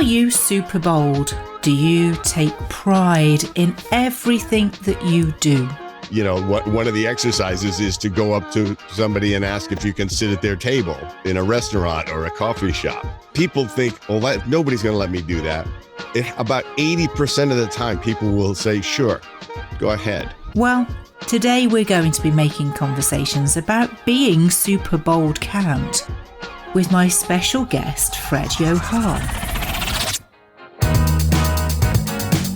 Are you super bold? Do you take pride in everything that you do? You know, one of the exercises is to go up to somebody and ask if you can sit at their table in a restaurant or a coffee shop. People think, well, nobody's going to let me do that. About 80% of the time, people will say, sure, go ahead. Well, today we're going to be making conversations about being super bold cant with my special guest, Fred Joyal.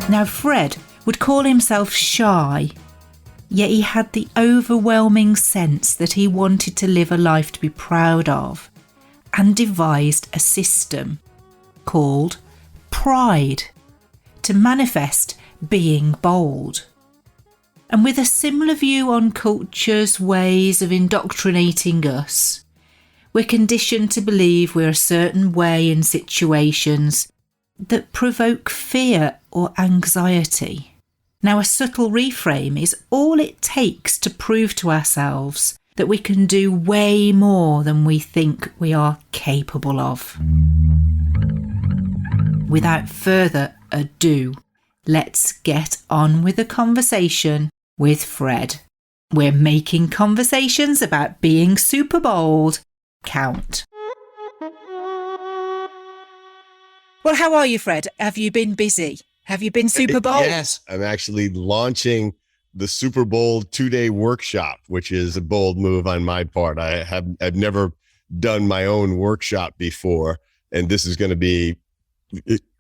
Now, Fred would call himself shy, yet he had the overwhelming sense that he wanted to live a life to be proud of, and devised a system called Pride to manifest being bold. And with a similar view on culture's ways of indoctrinating us, we're conditioned to believe we're a certain way in situations that provoke fear or anxiety. Now, a subtle reframe is all it takes to prove to ourselves that we can do way more than we think we are capable of. Without further ado, let's get on with the conversation with Fred. We're making conversations about being super bold count. Well, how are you, Fred? Have you been busy? Have you been super bold? Yes, I'm actually launching the Super Bold 2-day workshop, which is a bold move on my part. I've never done my own workshop before, and this is going to be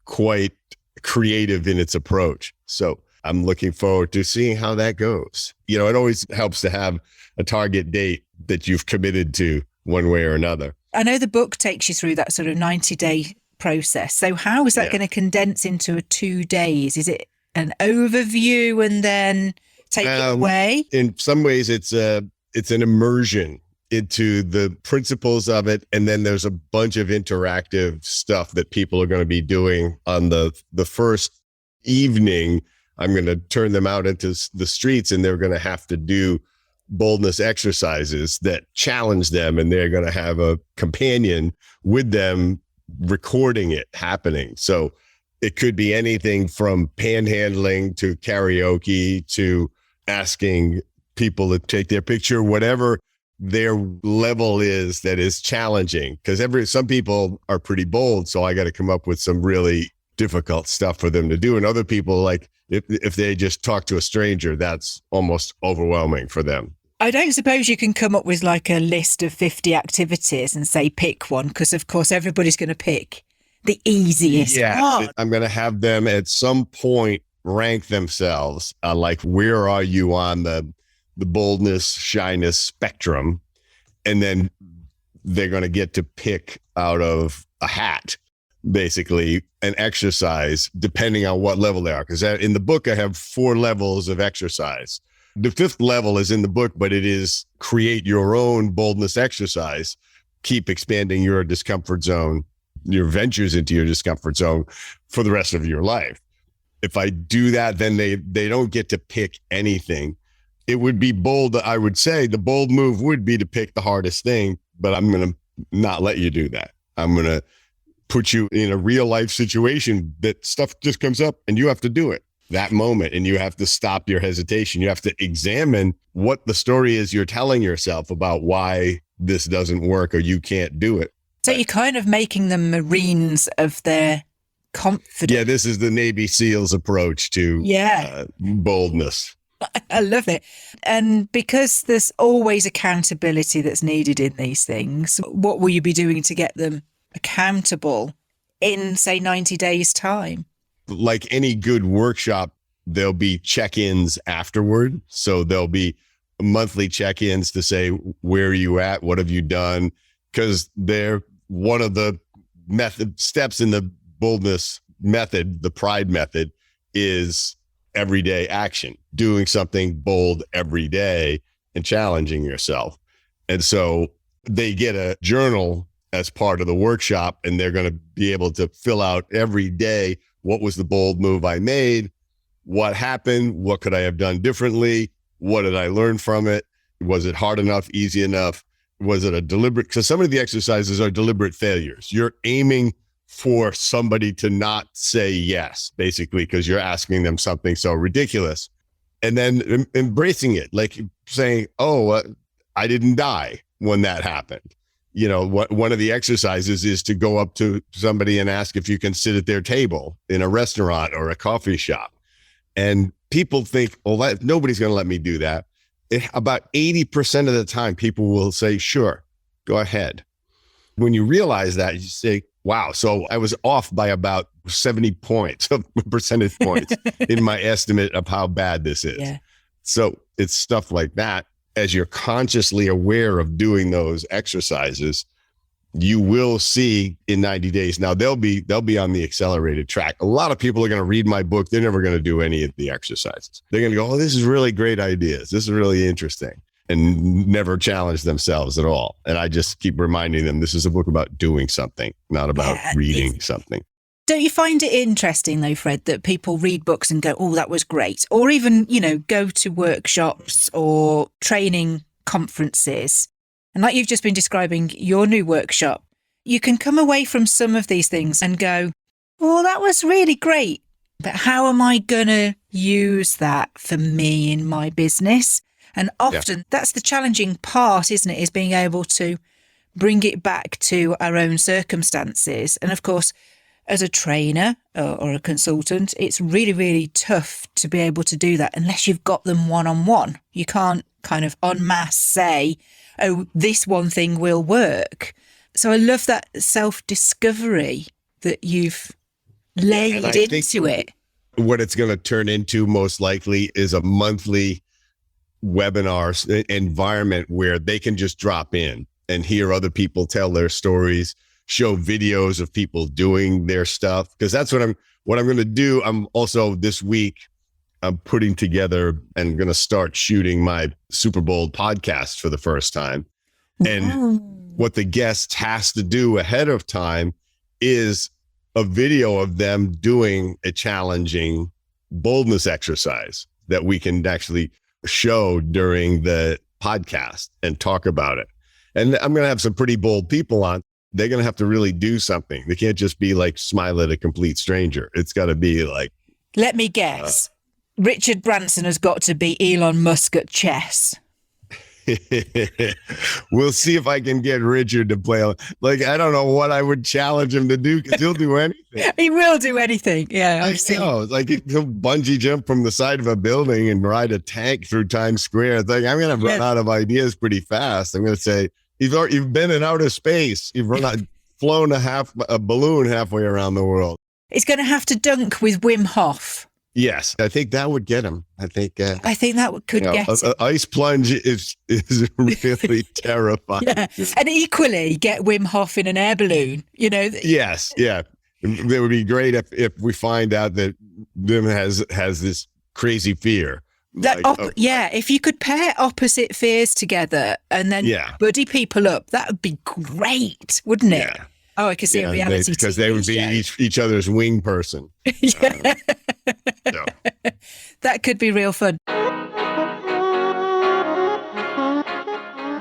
quite creative in its approach. So I'm looking forward to seeing how that goes. You know, it always helps to have a target date that you've committed to one way or another. I know the book takes you through that sort of 90-day process. So how is that going to condense into 2 days? Is it an overview and then take it away? In some ways, it's an immersion into the principles of it. And then there's a bunch of interactive stuff that people are going to be doing on the first evening. I'm going to turn them out into the streets, and they're going to have to do boldness exercises that challenge them. And they're going to have a companion with them recording it happening. So it could be anything from panhandling to karaoke to asking people to take their picture, whatever their level is that is challenging. Because some people are pretty bold, so I got to come up with some really difficult stuff for them to do. And other people, like if they just talk to a stranger, that's almost overwhelming for them. I don't suppose you can come up with like a list of 50 activities and say pick one, because of course everybody's going to pick the easiest one. I'm going to have them at some point rank themselves like, where are you on the boldness, shyness spectrum? And then they're going to get to pick out of a hat, basically, an exercise depending on what level they are. Because in the book, I have 4 levels of exercise. The 5th level is in the book, but it is create your own boldness exercise. Keep expanding your discomfort zone, your ventures into your discomfort zone for the rest of your life. If I do that, then they don't get to pick anything. It would be bold. I would say the bold move would be to pick the hardest thing, but I'm going to not let you do that. I'm going to put you in a real life situation that stuff just comes up and you have to do it that moment, and you have to stop your hesitation. You have to examine what the story is you're telling yourself about why this doesn't work or you can't do it. So you're kind of making them Marines of their confidence. Yeah, this is the Navy SEALs approach to boldness. I love it. And because there's always accountability that's needed in these things, what will you be doing to get them accountable in, say, 90 days' time? Like any good workshop, there'll be check-ins afterward. So there'll be monthly check-ins to say, where are you at? What have you done? Because they're one of the steps in the boldness method, the pride method, is everyday action, doing something bold every day and challenging yourself. And so they get a journal as part of the workshop, and they're going to be able to fill out every day, what was the bold move I made? What happened? What could I have done differently? What did I learn from it? Was it hard enough, easy enough? Was it a deliberate? Because some of the exercises are deliberate failures. You're aiming for somebody to not say yes, basically, because you're asking them something so ridiculous. And then embracing it, like saying, oh, I didn't die when that happened. You know, one of the exercises is to go up to somebody and ask if you can sit at their table in a restaurant or a coffee shop. And people think, oh, nobody's going to let me do that. About 80% of the time, people will say, sure, go ahead. When you realize that, you say, wow, so I was off by about 70 points, percentage points in my estimate of how bad this is. Yeah. So it's stuff like that. As you're consciously aware of doing those exercises, you will see in 90 days. Now they'll be on the accelerated track. A lot of people are going to read my book. They're never going to do any of the exercises. They're going to go, oh, this is really great ideas. This is really interesting, and never challenge themselves at all. And I just keep reminding them, this is a book about doing something, not about reading something. Don't you find it interesting though, Fred, that people read books and go, oh, that was great. Or even, go to workshops or training conferences. And like you've just been describing your new workshop, you can come away from some of these things and go, well, that was really great. But how am I going to use that for me in my business? And often that's the challenging part, isn't it? Is being able to bring it back to our own circumstances. And of course, as a trainer or a consultant, it's really, really tough to be able to do that unless you've got them one-on-one. You can't kind of en masse say, oh, this one thing will work. So I love that self-discovery that you've laid into it. What it's going to turn into most likely is a monthly webinar environment where they can just drop in and hear other people tell their stories, show videos of people doing their stuff. Because that's what I'm going to do. I'm also this week, I'm putting together and going to start shooting my Super Bold podcast for the first time. And what the guest has to do ahead of time is a video of them doing a challenging boldness exercise that we can actually show during the podcast and talk about it. And I'm going to have some pretty bold people on. They're going to have to really do something. They can't just be like, smile at a complete stranger. It's got to be like, let me guess. Richard Branson has got to be Elon Musk at chess. We'll see if I can get Richard to play. Like, I don't know what I would challenge him to do, because he'll do anything. He will do anything. Yeah, I know. Like, he'll bungee jump from the side of a building and ride a tank through Times Square. It's like, I'm going to run out of ideas pretty fast. I'm going to say, you've been in outer space. You've flown a balloon halfway around the world. He's going to have to dunk with Wim Hof. Yes, I think that would get him. I think that could get him. Ice plunge is really terrifying. Yeah. And equally, get Wim Hof in an air balloon. Yes, yeah. It would be great if we find out that Wim has this crazy fear. If you could pair opposite fears together and then buddy people up, that would be great, wouldn't it? Yeah. Oh, I could see a reality because they would be each other's wing person. That could be real fun.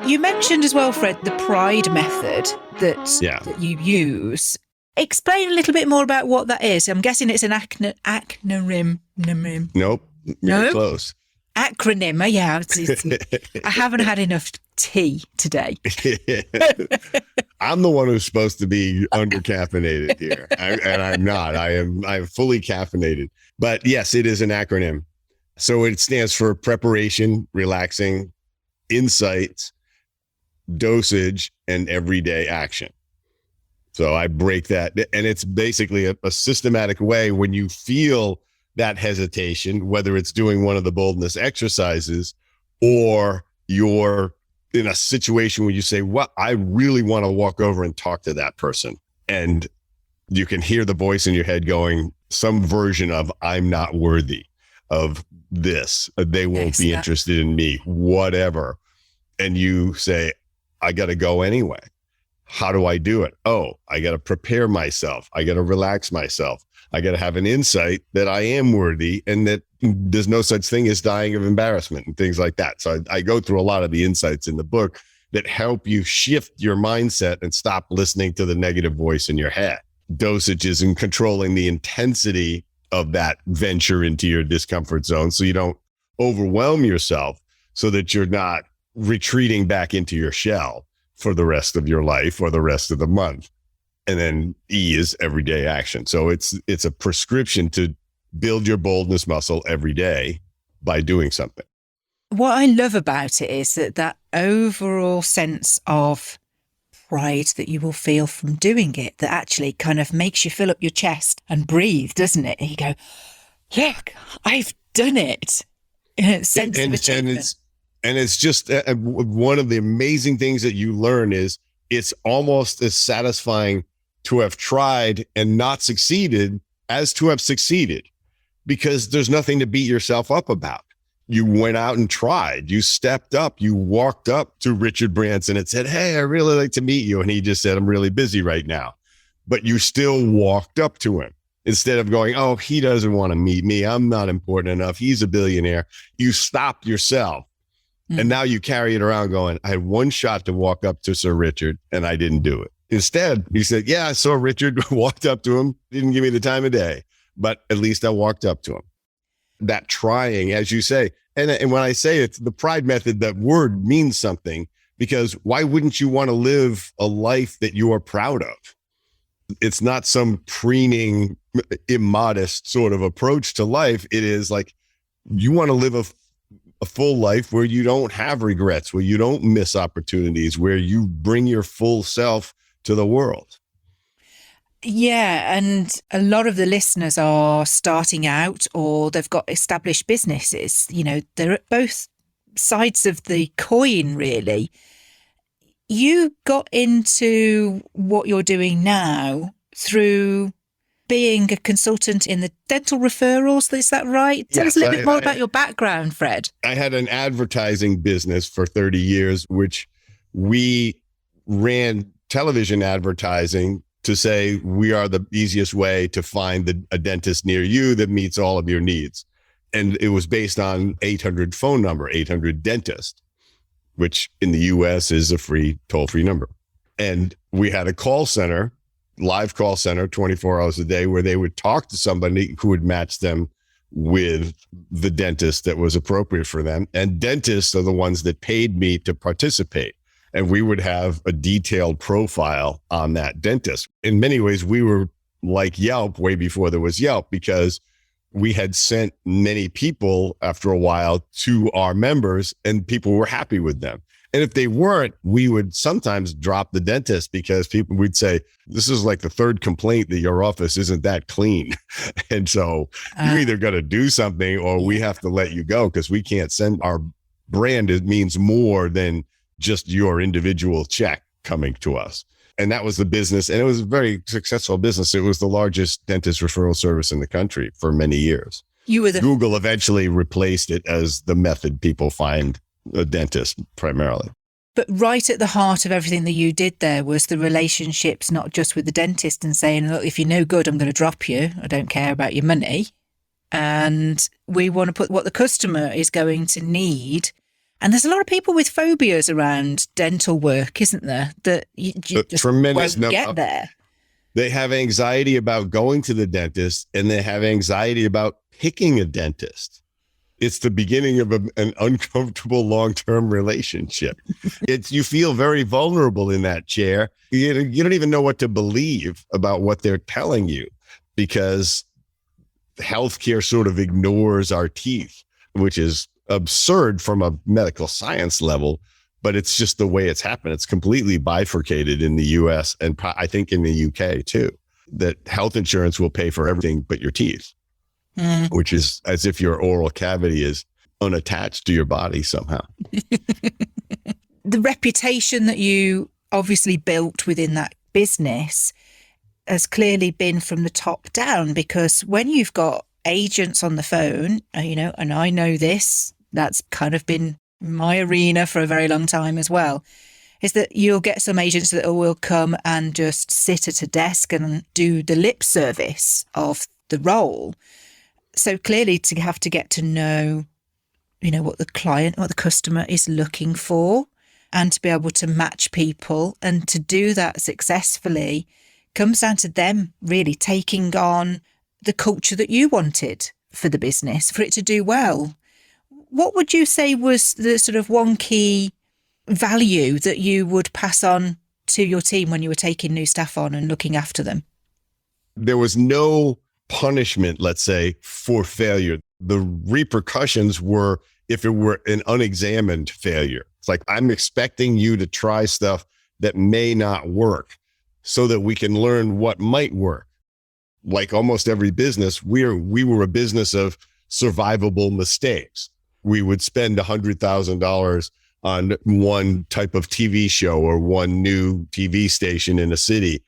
You mentioned as well, Fred, the pride method that you use. Explain a little bit more about what that is. I'm guessing it's an acronym. Nope. No? Close. Acronym. Yeah. I haven't had enough tea today. I'm the one who's supposed to be under-caffeinated here, and I'm not. I'm fully caffeinated. But yes, it is an acronym. So it stands for preparation, relaxing, insights, dosage, and everyday action. So I break that, and it's basically a systematic way when you feel that hesitation, whether it's doing one of the boldness exercises or you're in a situation where you say, well, I really want to walk over and talk to that person. And you can hear the voice in your head going some version of, I'm not worthy of this. They won't be interested in me, whatever. And you say, I got to go anyway. How do I do it? Oh, I got to prepare myself. I got to relax myself. I got to have an insight that I am worthy and that there's no such thing as dying of embarrassment and things like that. So I go through a lot of the insights in the book that help you shift your mindset and stop listening to the negative voice in your head. dosages and controlling the intensity of that venture into your discomfort zone so you don't overwhelm yourself, so that you're not retreating back into your shell for the rest of your life or the rest of the month. And then E is everyday action. So it's a prescription to build your boldness muscle every day by doing something. What I love about it is that overall sense of pride that you will feel from doing it, that actually kind of makes you fill up your chest and breathe, doesn't it? And you go, look, I've done it. Sense of achievement. And it's just one of the amazing things that you learn is it's almost as satisfying to have tried and not succeeded as to have succeeded, because there's nothing to beat yourself up about. You went out and tried, you stepped up, you walked up to Richard Branson and said, hey, I really like to meet you. And he just said, I'm really busy right now. But you still walked up to him instead of going, oh, he doesn't want to meet me. I'm not important enough. He's a billionaire. You stopped yourself. And now you carry it around going, I had one shot to walk up to Sir Richard and I didn't do it. Instead, you said, yeah, I saw Richard, walked up to him, didn't give me the time of day, but at least I walked up to him. That trying, as you say, and when I say it's the pride method, that word means something, because why wouldn't you want to live a life that you are proud of? It's not some preening, immodest sort of approach to life. It is like you want to live a full life where you don't have regrets, where you don't miss opportunities, where you bring your full self to the world. Yeah. And a lot of the listeners are starting out, or they've got established businesses. You know, they're at both sides of the coin, really. You got into what you're doing now through being a consultant in the dental referrals. Is that right? Tell us a little bit more about your background, Fred. I had an advertising business for 30 years, which we ran television advertising to say we are the easiest way to find a dentist near you that meets all of your needs. And it was based on 800 phone number, 800 dentist, which in the US is a free toll-free number. And we had a call center, live call center, 24 hours a day, where they would talk to somebody who would match them with the dentist that was appropriate for them. And dentists are the ones that paid me to participate. And we would have a detailed profile on that dentist. In many ways, we were like Yelp way before there was Yelp, because we had sent many people after a while to our members and people were happy with them. And if they weren't, we would sometimes drop the dentist, because people would say, this is like the third complaint that your office isn't that clean. And so you're either going to do something or we have to let you go, because we can't send our brand. It means more than just your individual check coming to us. And that was the business. And it was a very successful business. It was the largest dentist referral service in the country for many years. Google eventually replaced it as the method people find a dentist primarily. But right at the heart of everything that you did there was the relationships, not just with the dentist and saying, look, if you're no good, I'm going to drop you. I don't care about your money. And we want to put what the customer is going to need. And there's a lot of people with phobias around dental work, isn't there? That you just tremendous won't get there. They have anxiety about going to the dentist, and they have anxiety about picking a dentist. It's the beginning of an uncomfortable long-term relationship. You feel very vulnerable in that chair. You don't even know what to believe about what they're telling you, because healthcare sort of ignores our teeth, which is absurd from a medical science level, but it's just the way it's happened. It's completely bifurcated in the US and I think in the UK too, that health insurance will pay for everything but your teeth, which is as if your oral cavity is unattached to your body somehow. The reputation that you obviously built within that business has clearly been from the top down, because when you've got agents on the phone, and I know this, that's kind of been my arena for a very long time as well, is that you'll get some agents that will come and just sit at a desk and do the lip service of the role. So clearly to have to get to know, what the customer is looking for, and to be able to match people and to do that successfully comes down to them really taking on the culture that you wanted for the business, for it to do well. What would you say was the sort of one key value that you would pass on to your team when you were taking new staff on and looking after them? There was no punishment, let's say, for failure. The repercussions were if it were an unexamined failure. It's like, I'm expecting you to try stuff that may not work so that we can learn what might work. Like almost every business, we were a business of survivable mistakes. We would spend $100,000 on one type of TV show or one new TV station in a city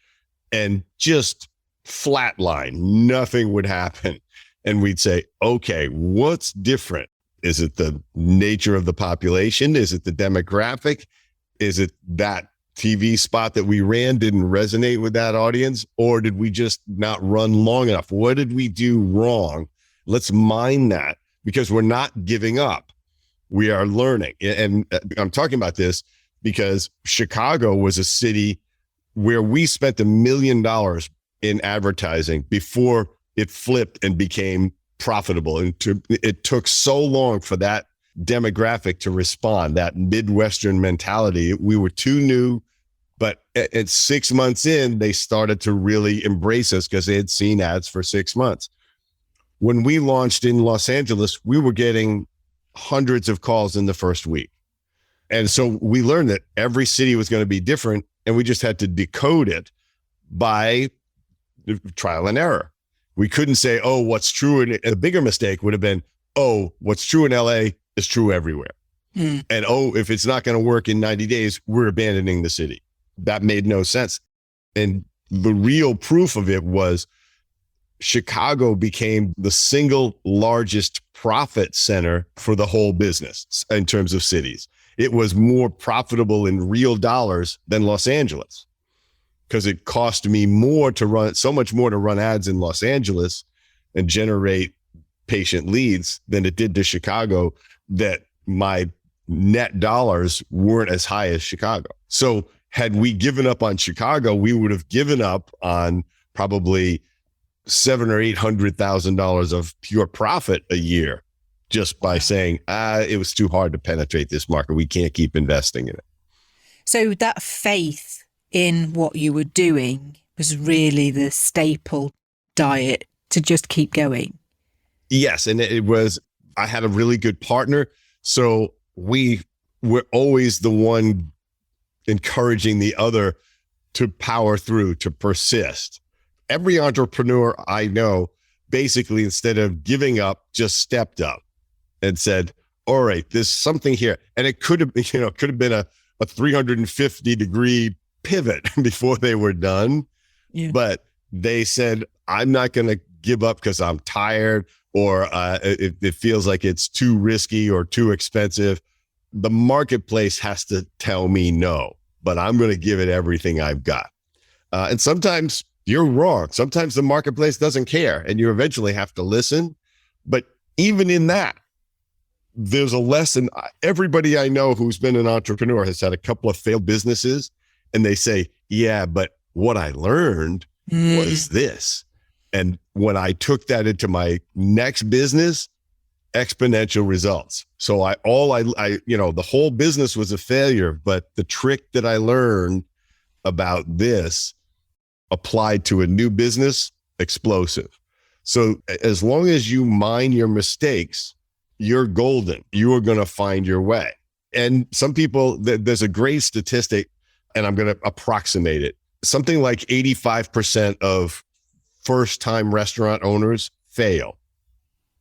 and just flatline, nothing would happen. And we'd say, okay, what's different? Is it the nature of the population? Is it the demographic? Is it that TV spot that we ran didn't resonate with that audience? Or did we just not run long enough? What did we do wrong? Let's mine that, because we're not giving up. We are learning. And I'm talking about this because Chicago was a city where we spent $1 million in advertising before it flipped and became profitable. And it took so long for that demographic to respond, that Midwestern mentality. We were too new, but at 6 months in, they started to really embrace us because they had seen ads for 6 months. When we launched in Los Angeles, we were getting hundreds of calls in the first week. And so we learned that every city was going to be different, and we just had to decode it by trial and error. We couldn't say, oh, what's true. And a bigger mistake would have been, oh, what's true in LA is true everywhere. And oh, if it's not going to work in 90 days, we're abandoning the city. That made no sense. And the real proof of it was Chicago became the single largest profit center for the whole business in terms of cities. It was more profitable in real dollars than Los Angeles, because it cost me more to run, so much more to run ads in Los Angeles and generate patient leads than it did to Chicago, that my net dollars weren't as high as Chicago. So had we given up on Chicago, we would have given up on probably $700,000 or $800,000 of pure profit a year just by saying, it was too hard to penetrate this market. We can't keep investing in it. So that faith in what you were doing was really the staple diet to just keep going. Yes. And it was, I had a really good partner. So we were always the one encouraging the other to power through, to persist. Every entrepreneur I know, basically, instead of giving up, just stepped up and said, all right, there's something here. And it could have been a 350-degree pivot before they were done. Yeah. But they said, I'm not going to give up because I'm tired, or it feels like it's too risky or too expensive. The marketplace has to tell me no, but I'm going to give it everything I've got. And sometimes you're wrong. Sometimes the marketplace doesn't care, and you eventually have to listen. But even in that, there's a lesson. Everybody I know who's been an entrepreneur has had a couple of failed businesses, and they say, yeah, but what I learned was this. And when I took that into my next business, exponential results. So the whole business was a failure, but the trick that I learned about this applied to a new business, explosive. So as long as you mind your mistakes, you're golden. You are going to find your way. And some people, there's a great statistic, and I'm going to approximate it. Something like 85% of first-time restaurant owners fail.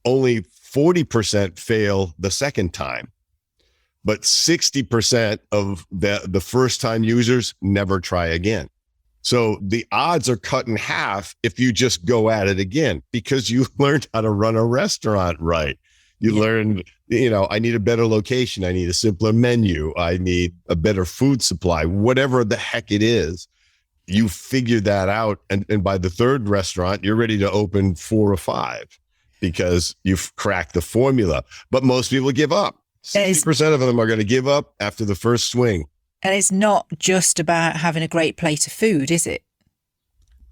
Only 40% fail the second time. But 60% of the first-time users never try again. So the odds are cut in half if you just go at it again, because you learned how to run a restaurant right. You learned, I need a better location. I need a simpler menu. I need a better food supply, whatever the heck it is. You figure that out. And by the third restaurant, you're ready to open 4 or 5 because you've cracked the formula. But most people give up. 60% of them are going to give up after the first swing. And it's not just about having a great plate of food, is it?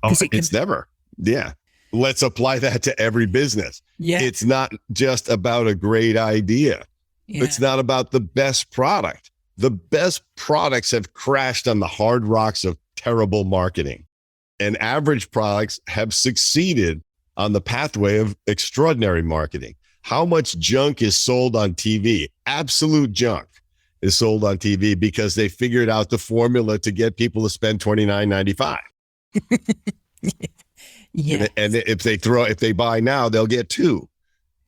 Oh, it's never. Yeah. Let's apply that to every business. Yeah. It's not just about a great idea. Yeah. It's not about the best product. The best products have crashed on the hard rocks of terrible marketing, and average products have succeeded on the pathway of extraordinary marketing. How much junk is sold on TV? Absolute junk is sold on TV because they figured out the formula to get people to spend $29.95. Yeah. And if they buy now, they'll get two.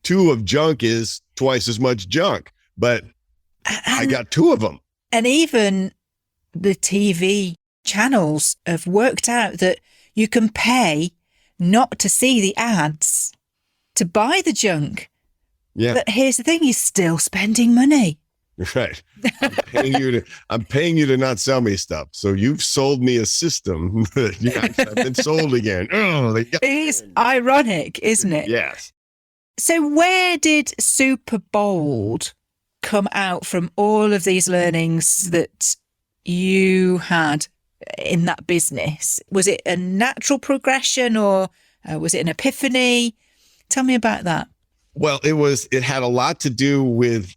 Two of junk is twice as much junk, but I got two of them. And even the TV channels have worked out that you can pay not to see the ads to buy the junk. Yeah. But here's the thing, you're still spending money. Right. I'm paying you to not sell me stuff. So you've sold me a system that I've been sold again. It is ironic, isn't it? Yes. So where did Super Bold come out from all of these learnings that you had in that business? Was it a natural progression, or was it an epiphany? Tell me about that. Well, it had a lot to do with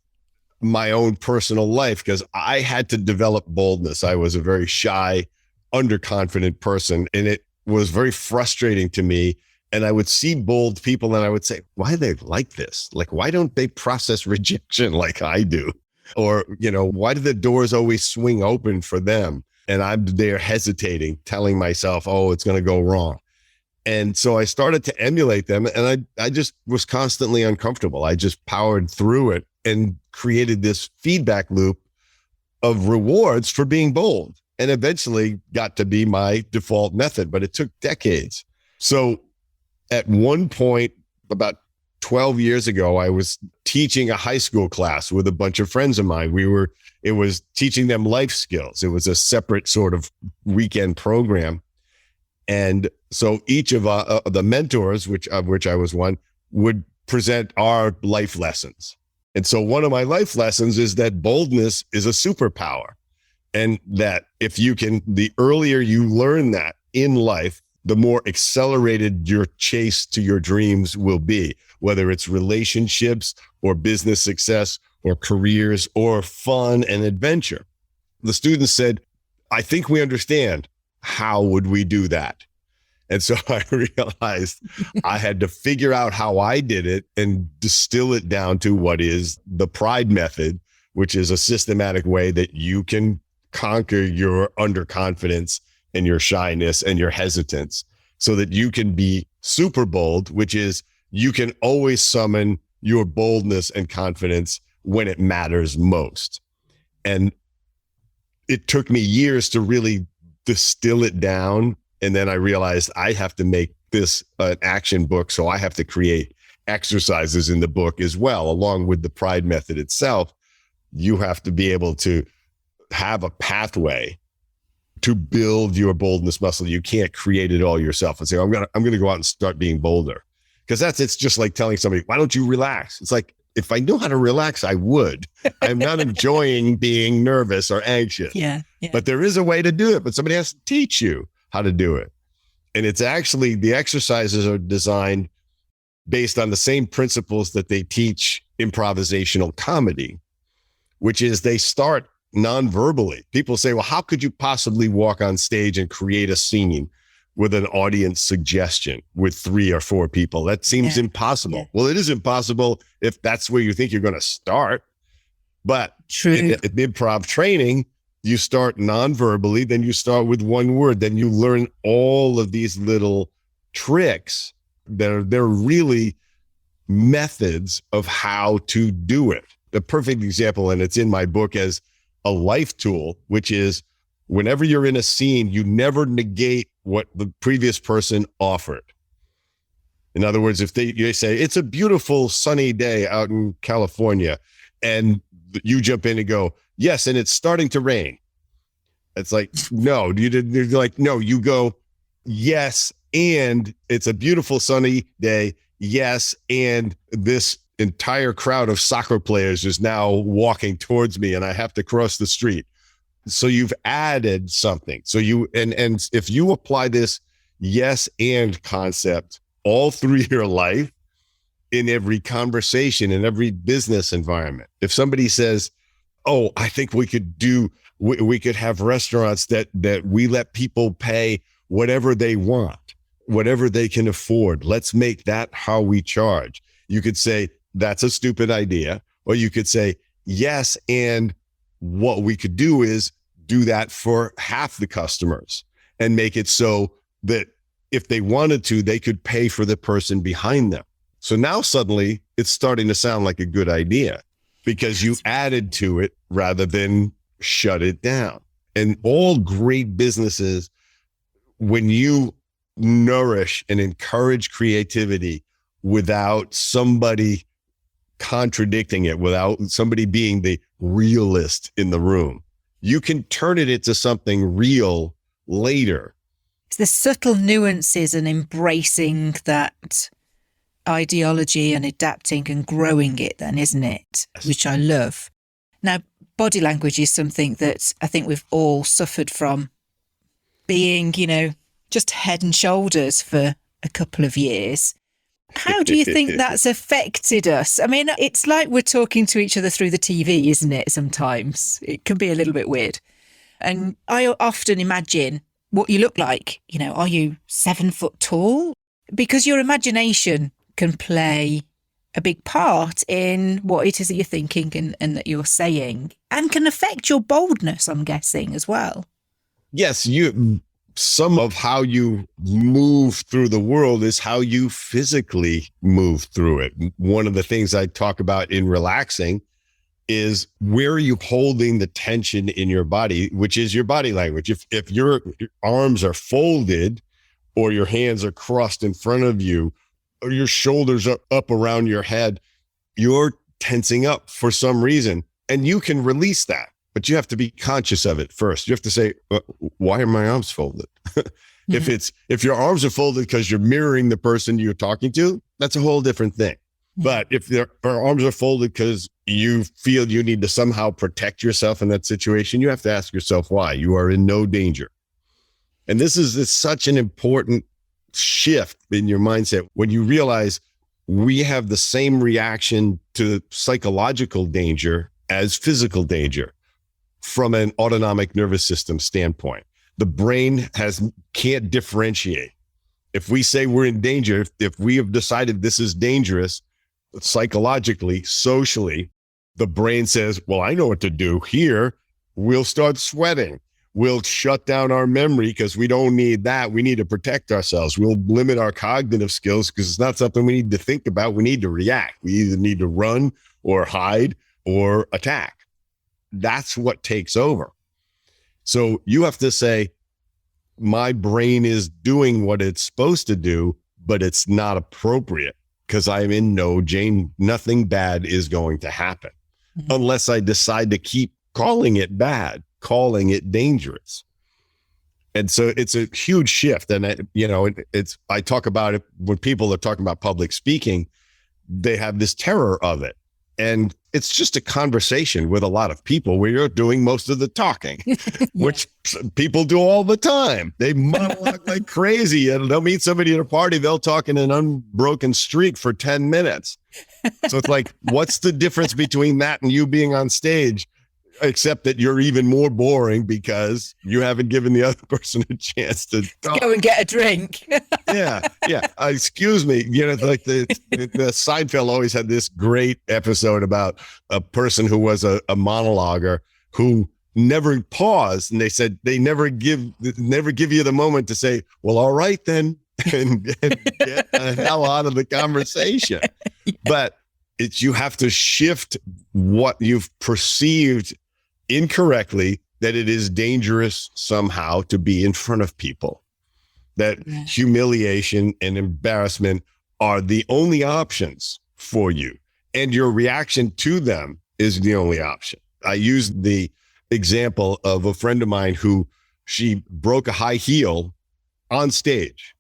my own personal life, because I had to develop boldness. I was a very shy, underconfident person, and it was very frustrating to me. And I would see bold people and I would say, why are they like this? Like, why don't they process rejection like I do? Or, why do the doors always swing open for them? And I'm there hesitating, telling myself, oh, it's going to go wrong. And so I started to emulate them, and I just was constantly uncomfortable. I just powered through it and created this feedback loop of rewards for being bold, and eventually got to be my default method, but it took decades. So at one point, about 12 years ago, I was teaching a high school class with a bunch of friends of mine. It was teaching them life skills. It was a separate sort of weekend program. And so each of the mentors, of which I was one, would present our life lessons. And so one of my life lessons is that boldness is a superpower. And that the earlier you learn that in life, the more accelerated your chase to your dreams will be, whether it's relationships or business success or careers or fun and adventure. The students said, I think we understand. How would we do that? And so I realized I had to figure out how I did it and distill it down to what is the PRIDE method, which is a systematic way that you can conquer your underconfidence and your shyness and your hesitance, so that you can be super bold, which is you can always summon your boldness and confidence when it matters most. And it took me years to really distill it down. And then I realized I have to make this an action book. So I have to create exercises in the book as well, along with the PRIDE method itself. You have to be able to have a pathway to build your boldness muscle. You can't create it all yourself and say, I'm going to go out and start being bolder. Because it's just like telling somebody, why don't you relax? It's like, if I knew how to relax, I would. I'm not enjoying being nervous or anxious. Yeah. But there is a way to do it, but somebody has to teach you how to do it. And it's actually, the exercises are designed based on the same principles that they teach improvisational comedy, which is they start non-verbally. People say, well, how could you possibly walk on stage and create a scene with an audience suggestion with 3 or 4 people? That seems impossible. Yeah. Well, it is impossible if that's where you think you're going to start. But in improv training, you start non-verbally, then you start with one word, then you learn all of these little tricks they're really methods of how to do it. The perfect example, and it's in my book as a life tool, which is whenever you're in a scene, you never negate what the previous person offered. In other words, if you say, it's a beautiful sunny day out in California, and you jump in and go, yes, and it's starting to rain. It's like, no, you're like, no, you go, yes, and it's a beautiful sunny day. Yes, and this entire crowd of soccer players is now walking towards me and I have to cross the street. So you've added something. So and if you apply this yes and concept all through your life, in every conversation, in every business environment. If somebody says, oh, I think we could have restaurants that we let people pay whatever they want, whatever they can afford. Let's make that how we charge. You could say, that's a stupid idea. Or you could say, yes, and what we could do is do that for half the customers and make it so that if they wanted to, they could pay for the person behind them. So now suddenly it's starting to sound like a good idea because you added to it rather than shut it down. And all great businesses, when you nourish and encourage creativity without somebody contradicting it, without somebody being the realist in the room, you can turn it into something real later. It's the subtle nuances and embracing that ideology and adapting and growing it then, isn't it? Yes. Which I love. Now, body language is something that I think we've all suffered from being, just head and shoulders for a couple of years. How do you think that's affected us? I mean, it's like we're talking to each other through the TV, isn't it? Sometimes it can be a little bit weird. And I often imagine what you look like. Are you 7 foot tall? Because your imagination can play a big part in what it is that you're thinking and that you're saying, and can affect your boldness, I'm guessing, as well. Yes, some of how you move through the world is how you physically move through it. One of the things I talk about in relaxing is where are you holding the tension in your body, which is your body language. If your arms are folded or your hands are crossed in front of you, or your shoulders are up around your head, you're tensing up for some reason. And you can release that, but you have to be conscious of it first. You have to say, why are my arms folded? Mm-hmm. If your arms are folded because you're mirroring the person you're talking to, that's a whole different thing. Mm-hmm. But if your arms are folded because you feel you need to somehow protect yourself in that situation, you have to ask yourself why. You are in no danger. And it's such an important shift in your mindset when you realize we have the same reaction to psychological danger as physical danger from an autonomic nervous system standpoint. The brain can't differentiate. If we say we're in danger, if we have decided this is dangerous, psychologically, socially, the brain says, well, I know what to do here. We'll start sweating. We'll shut down our memory because we don't need that. We need to protect ourselves. We'll limit our cognitive skills because it's not something we need to think about. We need to react. We either need to run or hide or attack. That's what takes over. So you have to say, my brain is doing what it's supposed to do, but it's not appropriate because I'm in nothing bad is going to happen unless I decide to keep calling it bad, calling it dangerous. And so it's a huge shift. And I talk about it when people are talking about public speaking, they have this terror of it. And it's just a conversation with a lot of people where you're doing most of the talking, which people do all the time. They monologue like crazy, and they'll meet somebody at a party. They'll talk in an unbroken streak for 10 minutes. So it's like, what's the difference between that and you being on stage? Except that you're even more boring because you haven't given the other person a chance to talk. Go and get a drink. Yeah. Excuse me. Like the Seinfeld always had this great episode about a person who was a monologuer who never paused, and they said they never give you the moment to say, well, all right then, and get the hell out of the conversation. Yeah. But you have to shift what you've perceived incorrectly, that it is dangerous somehow to be in front of people, that humiliation and embarrassment are the only options for you, and your reaction to them is the only option. I used the example of a friend of mine who she broke a high heel on stage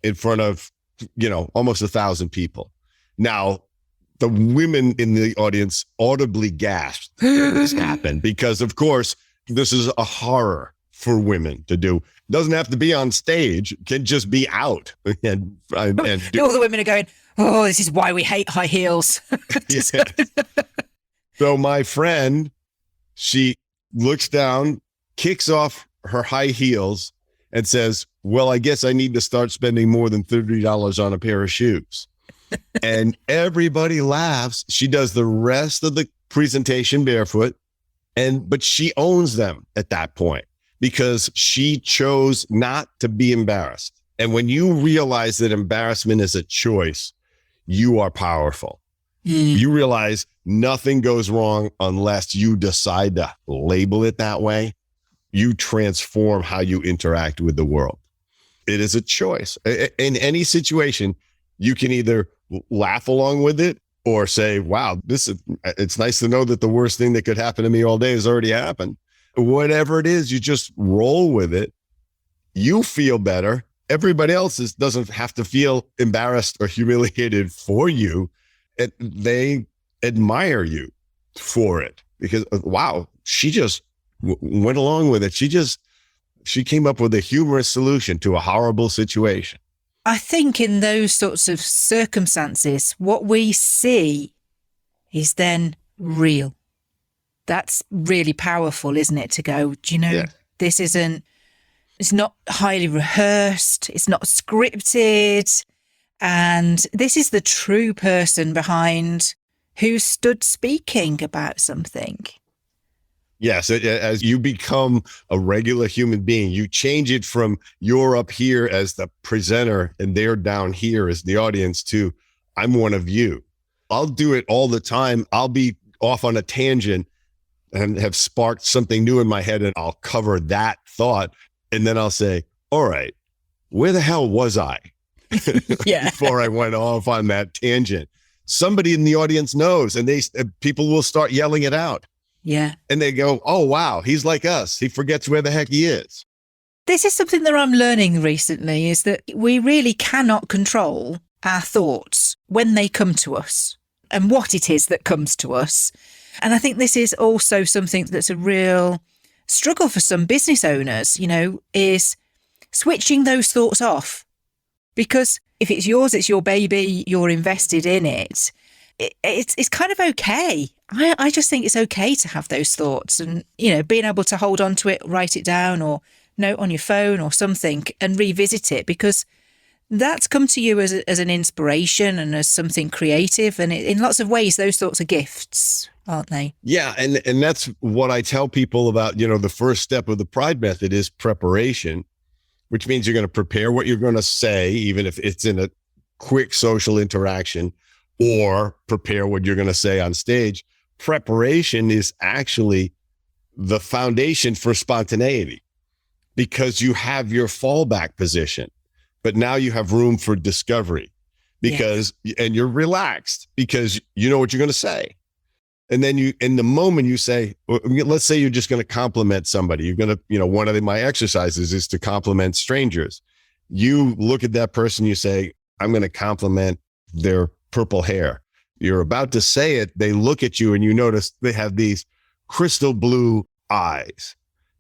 in front of, almost 1,000 people. Now, the women in the audience audibly gasped when this happened because, of course, this is a horror for women to do. Doesn't have to be on stage, can just be out. And all the women are going, oh, this is why we hate high heels. Yes. So my friend, she looks down, kicks off her high heels and says, well, I guess I need to start spending more than $30 on a pair of shoes. And everybody laughs. She does the rest of the presentation barefoot, but she owns them at that point because she chose not to be embarrassed. And when you realize that embarrassment is a choice, you are powerful. You realize nothing goes wrong unless you decide to label it that way. You transform how you interact with the world. It is a choice. In any situation, you can either laugh along with it or say, wow, it's nice to know that the worst thing that could happen to me all day has already happened. Whatever it is, you just roll with it. You feel better. Everybody else doesn't have to feel embarrassed or humiliated for you. They admire you for it because, wow, she just went along with it. She came up with a humorous solution to a horrible situation. I think in those sorts of circumstances, what we see is then real. That's really powerful, isn't it? To go, do you know, it's not highly rehearsed. It's not scripted. And this is the true person behind who stood speaking about something. Yes, as you become a regular human being, you change it from you're up here as the presenter and they're down here as the audience to I'm one of you. I'll do it all the time. I'll be off on a tangent and have sparked something new in my head and I'll cover that thought. And then I'll say, all right, where the hell was I? Before I went off on that tangent. Somebody in the audience knows and people will start yelling it out. Yeah. And they go, oh, wow, he's like us. He forgets where the heck he is. This is something that I'm learning recently is that we really cannot control our thoughts when they come to us and what it is that comes to us. And I think this is also something that's a real struggle for some business owners, is switching those thoughts off. Because if it's yours, it's your baby, you're invested in it. It's kind of okay. I just think it's okay to have those thoughts and, being able to hold on to it, write it down or note on your phone or something and revisit it because that's come to you as an inspiration and as something creative. And in lots of ways, those thoughts are gifts, aren't they? Yeah. And that's what I tell people about, the first step of the Pride method is preparation, which means you're going to prepare what you're going to say, even if it's in a quick social interaction, or prepare what you're going to say on stage. Preparation is actually the foundation for spontaneity because you have your fallback position, but now you have room for discovery and you're relaxed because you know what you're going to say. And then in the moment you say, let's say you're just going to compliment somebody. You're going to, one of my exercises is to compliment strangers. You look at that person, you say, I'm going to compliment their purple hair. You're about to say it. They look at you and you notice they have these crystal blue eyes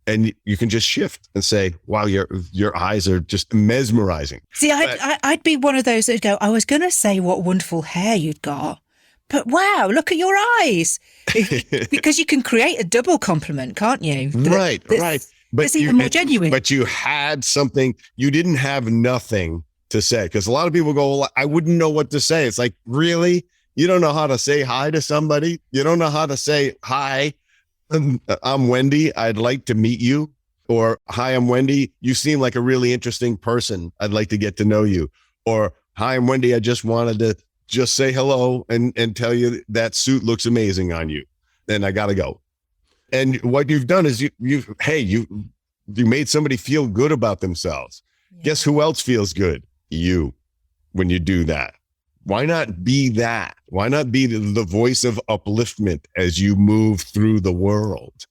and you can just shift and say, wow, your eyes are just mesmerizing. See, I'd be one of those that would go, I was going to say what wonderful hair you'd got. But wow, look at your eyes. Because you can create a double compliment, can't you? Right. But it's even more genuine. But you had something, you didn't have nothing to say. Because a lot of people go, well, I wouldn't know what to say. It's like, really? You don't know how to say hi to somebody? You don't know how to say, hi, I'm Wendy. I'd like to meet you. Or, hi, I'm Wendy. You seem like a really interesting person. I'd like to get to know you. Or, hi, I'm Wendy. I just wanted to just say hello and tell you that suit looks amazing on you. And I got to go. And what you've done is you made somebody feel good about themselves. Yeah. Guess who else feels good? You, when you do that. Why not be that? Why not be the voice of upliftment as you move through the world?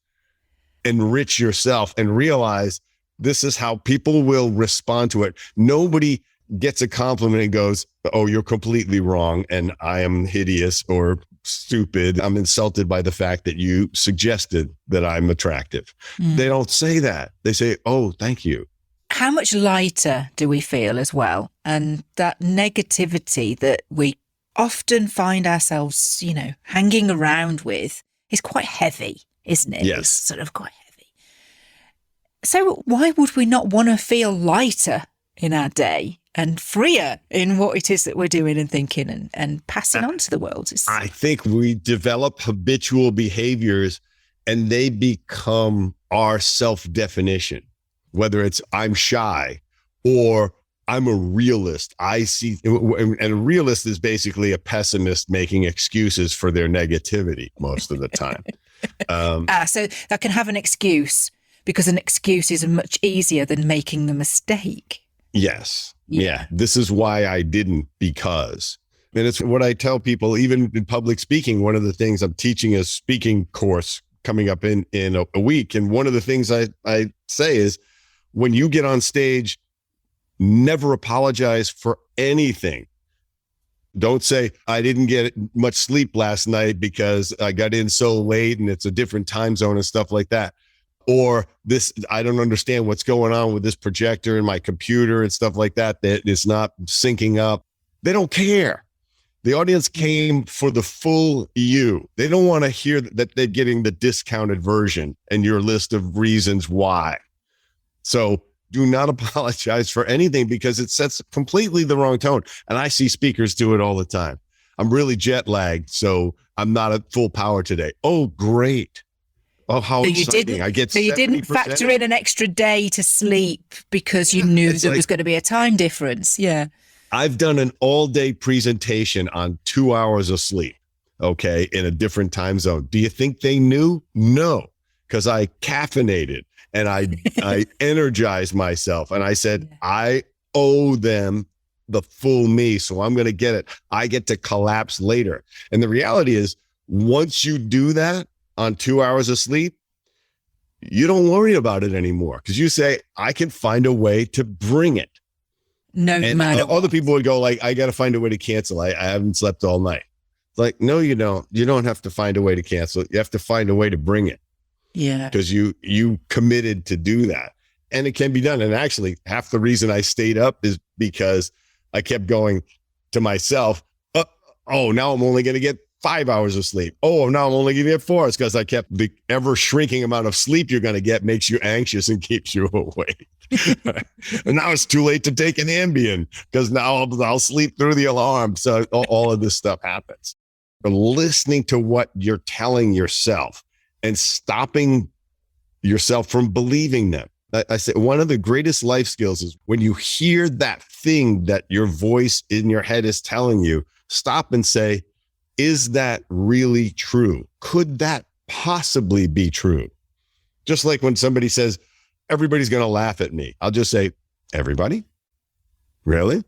Enrich yourself and realize this is how people will respond to it. Nobody gets a compliment and goes, oh, you're completely wrong and I am hideous or stupid. I'm insulted by the fact that you suggested that I'm attractive. They don't say that. They say, oh, thank you. How much lighter do we feel as well? And that negativity that we often find ourselves, hanging around with is quite heavy, isn't it? Yes. It's sort of quite heavy. So why would we not want to feel lighter in our day and freer in what it is that we're doing and thinking and passing on to the world? I think we develop habitual behaviors and they become our self-definition. Whether it's I'm shy or I'm a realist. I see, and a realist is basically a pessimist making excuses for their negativity most of the time. So that can have an excuse because an excuse is much easier than making the mistake. Yes. Yeah. This is why I didn't, because. And it's what I tell people, even in public speaking. One of the things I'm teaching a speaking course coming up in a week. And one of the things I say is, when you get on stage, never apologize for anything. Don't say, I didn't get much sleep last night because I got in so late and it's a different time zone and stuff like that. Or this, I don't understand what's going on with this projector and my computer and stuff like that, that it's not syncing up. They don't care. The audience came for the full you. They don't want to hear that they're getting the discounted version and your list of reasons why. So do not apologize for anything because it sets completely the wrong tone. And I see speakers do it all the time. I'm really jet lagged, so I'm not at full power today. Oh, great. Oh, how exciting. I get 70%. You didn't factor in an extra day to sleep because you knew there was going to be a time difference. Yeah. I've done an all-day presentation on 2 hours of sleep, okay, in a different time zone. Do you think they knew? No, because I caffeinated. And I energized myself and I said, I owe them the full me. So I'm going to get it. I get to collapse later. And the reality is, once you do that on 2 hours of sleep, you don't worry about it anymore because you say, I can find a way to bring it. No matter other people would go like, I got to find a way to cancel. I haven't slept all night. It's like, no, you don't. You don't have to find a way to cancel it. You have to find a way to bring it. Yeah. Because you committed to do that. And it can be done. And actually, half the reason I stayed up is because I kept going to myself, oh, now I'm only going to get 5 hours of sleep. Oh, now I'm only going to get 4 hours because I kept the ever shrinking amount of sleep you're going to get makes you anxious and keeps you awake. And now it's too late to take an Ambien because now I'll sleep through the alarm. So all of this stuff happens. But listening to what you're telling yourself and stopping yourself from believing them. I say one of the greatest life skills is when you hear that thing that your voice in your head is telling you, stop and say, is that really true? Could that possibly be true? Just like when somebody says, everybody's going to laugh at me. I'll just say, everybody? Really?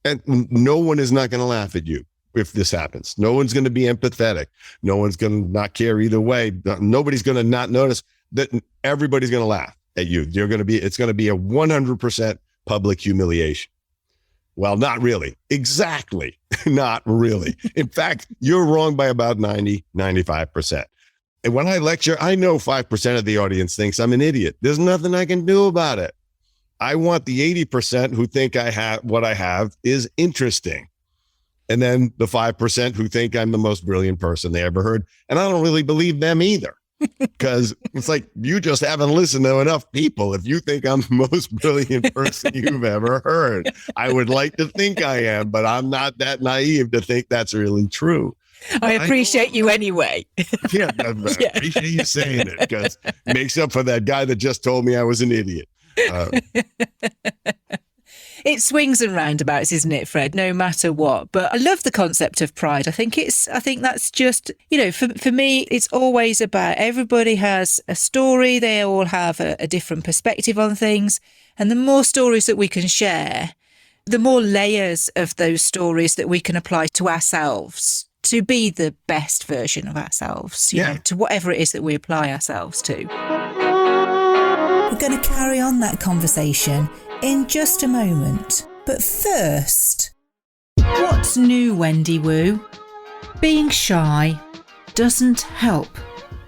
And no one is not going to laugh at you. If this happens, no one's going to be empathetic. No one's going to not care either way. Nobody's going to not notice that. Everybody's going to laugh at you. It's going to be a 100% public humiliation. Well, not really. Exactly. Not really. In fact, you're wrong by about 95%. And when I lecture, I know 5% of the audience thinks I'm an idiot. There's nothing I can do about it. I want the 80% who think what I have is interesting. And then the 5% who think I'm the most brilliant person they ever heard. And I don't really believe them either. Because it's like, you just haven't listened to enough people. If you think I'm the most brilliant person you've ever heard, I would like to think I am, but I'm not that naive to think that's really true. I appreciate you anyway. Yeah, I appreciate you saying it because it makes up for that guy that just told me I was an idiot. It swings and roundabouts, isn't it, Fred? No matter what. But I love the concept of pride. I think that's just, for me, it's always about everybody has a story. They all have a different perspective on things. And the more stories that we can share, the more layers of those stories that we can apply to ourselves to be the best version of ourselves, you know, to whatever it is that we apply ourselves to. We're going to carry on that conversation in just a moment. But first, what's new, Wendy Woo? Being shy doesn't help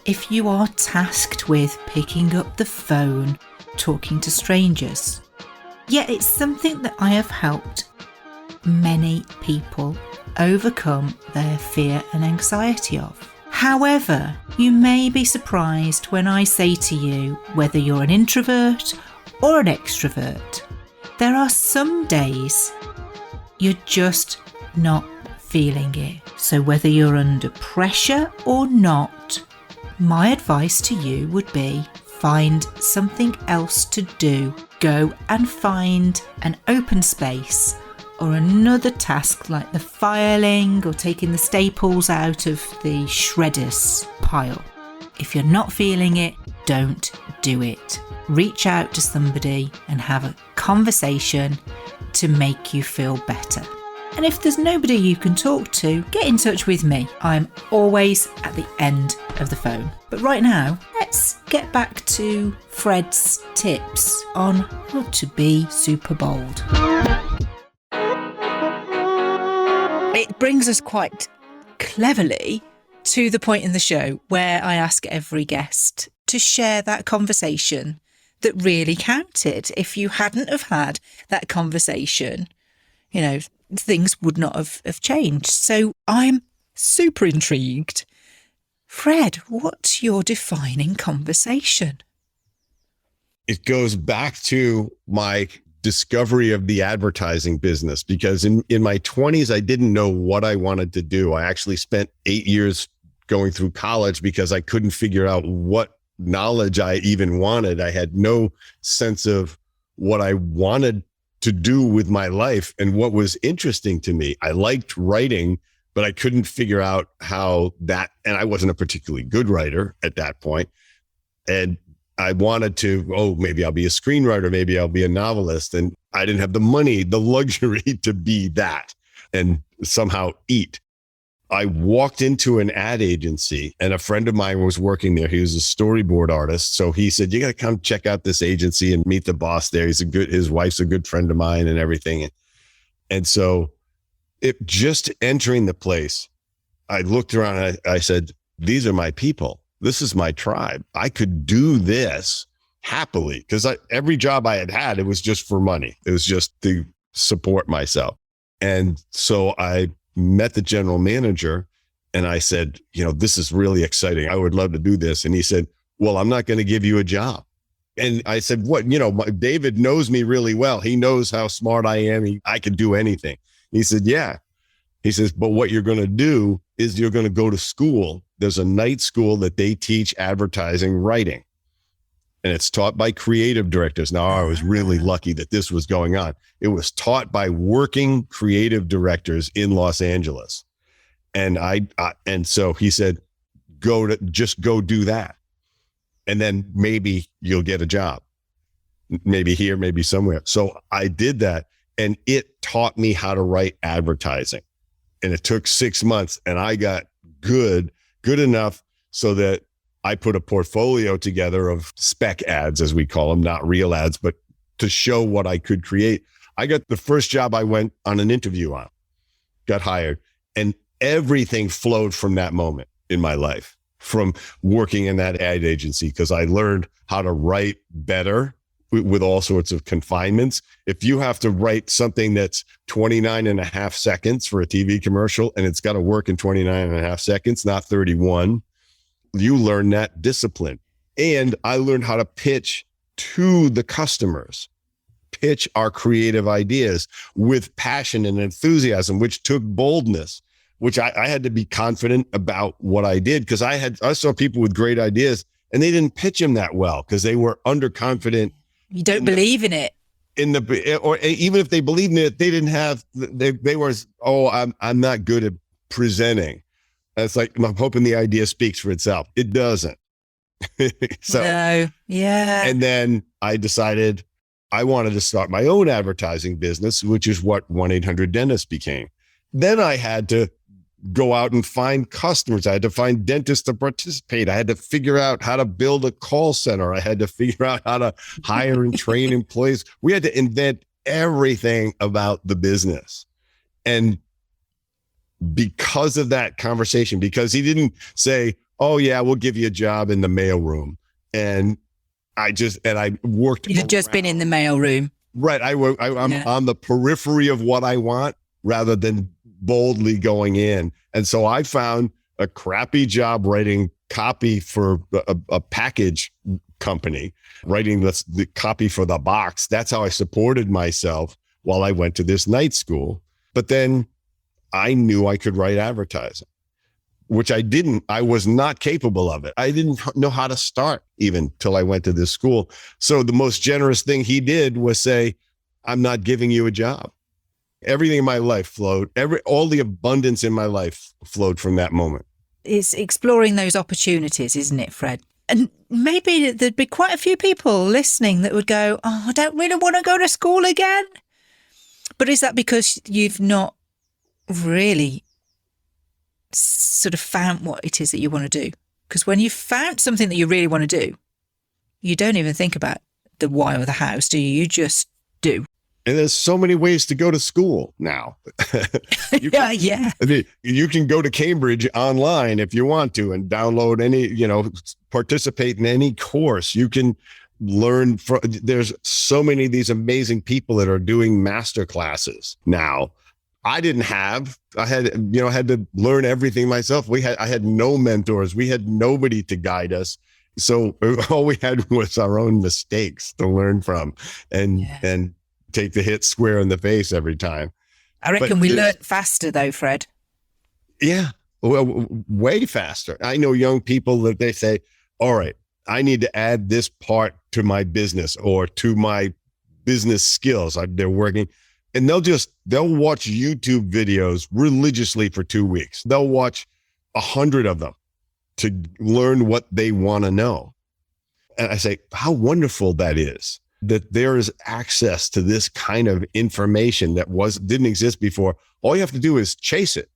if you are tasked with picking up the phone, talking to strangers. Yet it's something that I have helped many people overcome their fear and anxiety of. However, you may be surprised when I say to you, whether you're an introvert or an extrovert, there are some days you're just not feeling it. So whether you're under pressure or not, my advice to you would be find something else to do. Go and find an open space or another task like the filing or taking the staples out of the shredders pile. If you're not feeling it, don't do it. Reach out to somebody and have a conversation to make you feel better. And if there's nobody you can talk to, get in touch with me. I'm always at the end of the phone. But right now, let's get back to Fred's tips on how to be super bold. It brings us quite cleverly to the point in the show where I ask every guest to share that conversation that really counted. If you hadn't have had that conversation, you know, things would not have changed. So I'm super intrigued. Fred, what's your defining conversation? It goes back to my discovery of the advertising business, because in my 20s, I didn't know what I wanted to do. I actually spent 8 years going through college because I couldn't figure out what knowledge I even wanted. I had no sense of what I wanted to do with my life and what was interesting to me. I liked writing, but I couldn't figure out how that, and I wasn't a particularly good writer at that point. And I wanted to, maybe I'll be a screenwriter, maybe I'll be a novelist. And I didn't have the money, the luxury to be that and somehow eat. I walked into an ad agency and a friend of mine was working there. He was a storyboard artist. So he said, you got to come check out this agency and meet the boss there. His wife's a good friend of mine and everything. And so just entering the place, I looked around and I said, these are my people. This is my tribe. I could do this happily because every job I had, it was just for money. It was just to support myself. And so I met the general manager and I said, this is really exciting. I would love to do this. And he said, well, I'm not going to give you a job. And I said, what? David knows me really well. He knows how smart I am. I could do anything. He said, yeah. He says, but what you're going to do is you're going to go to school. There's a night school that they teach advertising writing. And it's taught by creative directors. Now, I was really lucky that this was going on. It was taught by working creative directors in Los Angeles. And so he said, just go do that. And then maybe you'll get a job, maybe here, maybe somewhere. So I did that and it taught me how to write advertising. And it took 6 months and I got good enough so that I put a portfolio together of spec ads, as we call them, not real ads, but to show what I could create. I got the first job I went on an interview on, got hired, and everything flowed from that moment in my life, from working in that ad agency, because I learned how to write better with all sorts of confinements. If you have to write something that's 29 and a half seconds for a TV commercial, and it's got to work in 29 and a half seconds, not 31, you learn that discipline. And I learned how to pitch to the customers, pitch our creative ideas with passion and enthusiasm, which took boldness, which I had to be confident about what I did, because I saw people with great ideas and they didn't pitch them that well because they were underconfident. You don't believe in it. Or even if they believed in it, they didn't have, they were, I'm not good at presenting. And it's like, I'm hoping the idea speaks for itself. It doesn't. So, no. Yeah. And then I decided I wanted to start my own advertising business, which is what 1-800-DENTIST became. Then I had to go out and find customers. I had to find dentists to participate. I had to figure out how to build a call center. I had to figure out how to hire and train employees. We had to invent everything about the business. And because of that conversation, because he didn't say, oh yeah, we'll give you a job in the mailroom. And I worked. You've just been in the mailroom. Right. I'm on the periphery of what I want rather than boldly going in. And so I found a crappy job writing copy for a package company, writing the copy for the box. That's how I supported myself while I went to this night school. But then I knew I could write advertising, which I didn't. I was not capable of it. I didn't know how to start even till I went to this school. So the most generous thing he did was say, I'm not giving you a job. Everything in my life flowed. All the abundance in my life flowed from that moment. It's exploring those opportunities, isn't it, Fred? And maybe there'd be quite a few people listening that would go, oh, I don't really want to go to school again. But is that because you've not really sort of found what it is that you want to do? Because when you've found something that you really want to do, you don't even think about the why or the hows, do you? You just do. And there's so many ways to go to school now. Yeah. I mean, you can go to Cambridge online if you want to and download participate in any course. You can learn there's so many of these amazing people that are doing master classes now. I had to learn everything myself. I had no mentors. We had nobody to guide us. So all we had was our own mistakes to learn from and take the hit square in the face every time. I reckon we learned faster though, Fred. Yeah, well, way faster. I know young people that they say, all right, I need to add this part to my business or to my business skills. They're working. And they'll watch YouTube videos religiously for 2 weeks. They'll watch 100 of them to learn what they want to know. And I say, how wonderful that is, that there is access to this kind of information that didn't exist before. All you have to do is chase it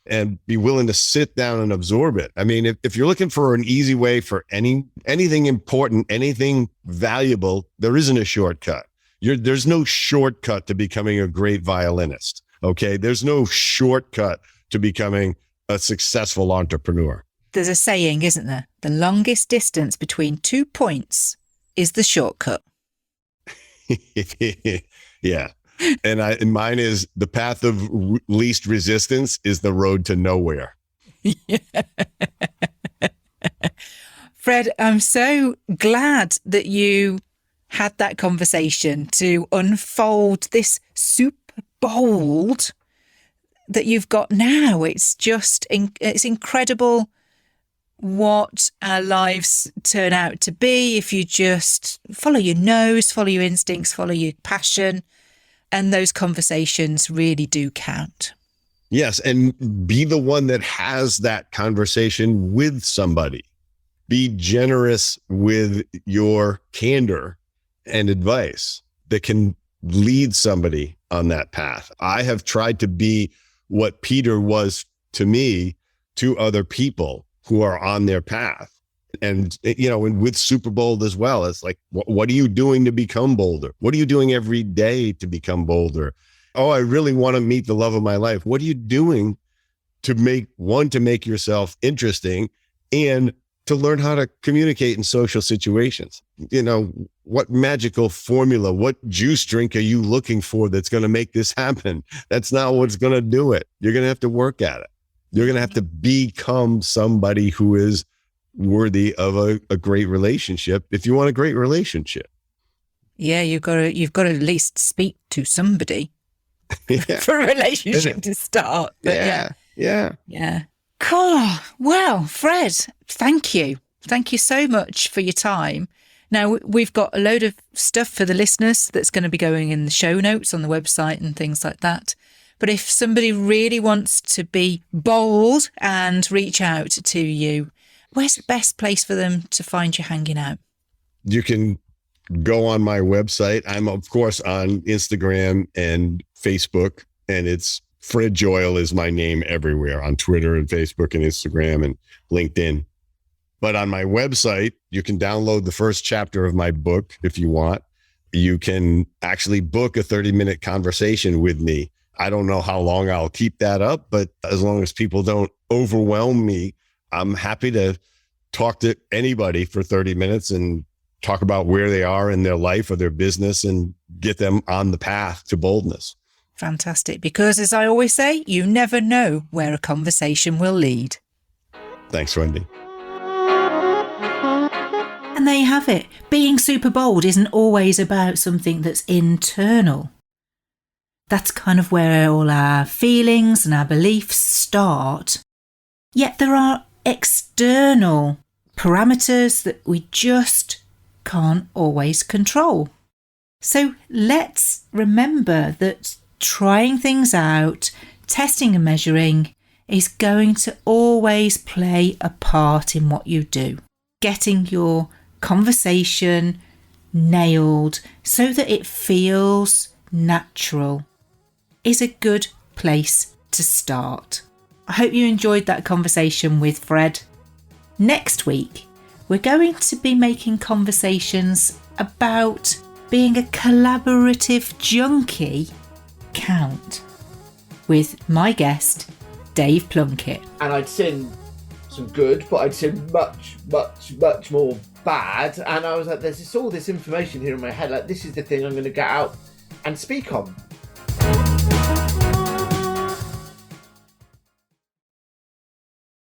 and be willing to sit down and absorb it. I mean, if you're looking for an easy way for anything important, anything valuable, there isn't a shortcut. There's no shortcut to becoming a great violinist. Okay. There's no shortcut to becoming a successful entrepreneur. There's a saying, isn't there? The longest distance between 2 points is the shortcut. Yeah. And mine is the path of least resistance is the road to nowhere. Yeah. Fred, I'm so glad that you had that conversation to unfold this super bold that you've got now. It's just, it's incredible what our lives turn out to be if you just follow your nose, follow your instincts, follow your passion. And those conversations really do count. Yes. And be the one that has that conversation with somebody. Be generous with your candor and advice that can lead somebody on that path. I have tried to be what Peter was to me, to other people who are on their path. And, and with Super Bold as well, it's like, what are you doing to become bolder? What are you doing every day to become bolder? Oh, I really want to meet the love of my life. What are you doing to make yourself interesting and to learn how to communicate in social situations? What magical formula, what juice drink are you looking for that's going to make this happen? That's not what's going to do it. You're going to have to work at it. You're going to have to become somebody who is worthy of a great relationship if you want a great relationship. Yeah, you've got to at least speak to somebody for a relationship to start. But yeah. Cool. Well, Fred, thank you. Thank you so much for your time. Now, we've got a load of stuff for the listeners that's going to be going in the show notes on the website and things like that. But if somebody really wants to be bold and reach out to you, where's the best place for them to find you hanging out? You can go on my website. I'm, of course, on Instagram and Facebook, and it's Fred Joyal is my name everywhere on Twitter and Facebook and Instagram and LinkedIn. But on my website, you can download the first chapter of my book if you want. You can actually book a 30-minute conversation with me. I don't know how long I'll keep that up, but as long as people don't overwhelm me, I'm happy to talk to anybody for 30 minutes and talk about where they are in their life or their business and get them on the path to boldness. Fantastic. Because as I always say, you never know where a conversation will lead. Thanks, Wendy. And there you have it. Being super bold isn't always about something that's internal. That's kind of where all our feelings and our beliefs start. Yet there are external parameters that we just can't always control. So let's remember that trying things out, testing and measuring is going to always play a part in what you do. Getting your conversation nailed so that it feels natural is a good place to start. I hope you enjoyed that conversation with Fred. Next week, we're going to be making conversations about being a collaborative junkie count with my guest, Dave Plunkett. And I'd seen some good, but I'd seen much more bad. And I was like, there's all this information here in my head. Like, this is the thing I'm going to get out and speak on.